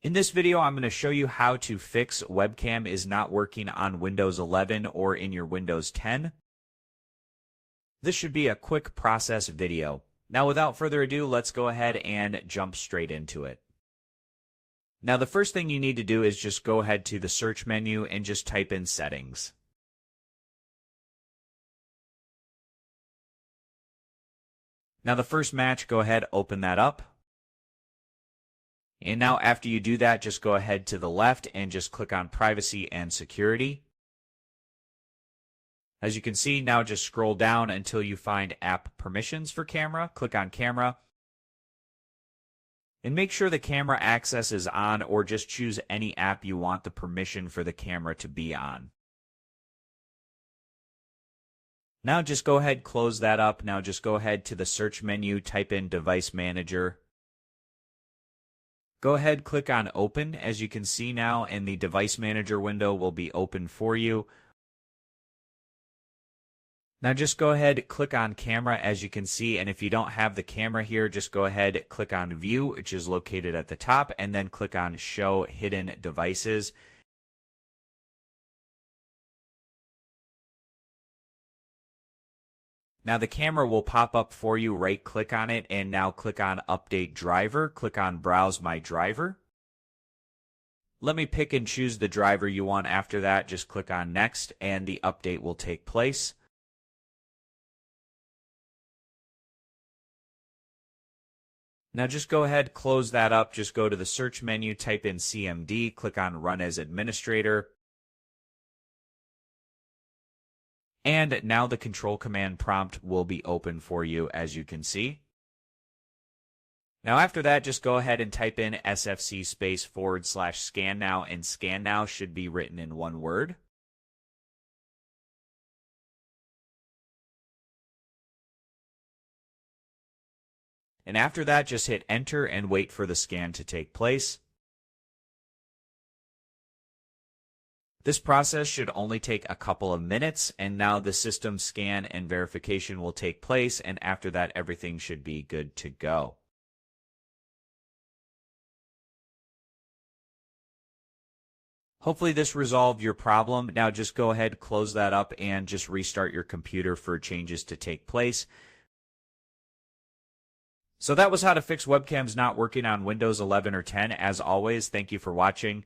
In this video, I'm going to show you how to fix webcam is not working on Windows 11 or in your Windows 10. This should be a quick process video. Now, without further ado, let's go ahead and jump straight into it. Now, the first thing you need to do is just go ahead to the search menu and just type in settings. Now, the first match, go ahead, open that up. And now after you do that, just go ahead to the left and just click on Privacy and Security. As you can see, now just scroll down until you find App Permissions for Camera. Click on Camera. And make sure the camera access is on, or just choose any app you want the permission for the camera to be on. Now just go ahead, close that up. Now just go ahead to the search menu, type in Device Manager. Go ahead, click on Open, as you can see now, and the Device Manager window will be open for you. Now just go ahead, click on Camera, as you can see, and if you don't have the camera here, just go ahead, click on View, which is located at the top, and then click on Show Hidden Devices. Now the camera will pop up for you, right-click on it, and now click on Update Driver. Click on Browse My Driver. Let me pick and choose the driver you want. After that, just click on Next, and the update will take place. Now just go ahead, close that up, just go to the search menu, type in CMD, click on Run as Administrator. And now the control command prompt will be open for you, as you can see. Now after that, just go ahead and type in SFC /scan now, and scan now should be written in one word. And after that, just hit enter and wait for the scan to take place. This process should only take a couple of minutes, and now the system scan and verification will take place, and after that, everything should be good to go. Hopefully this resolved your problem. Now just go ahead, close that up, and just restart your computer for changes to take place. So that was how to fix webcams not working on Windows 11 or 10. As always, thank you for watching.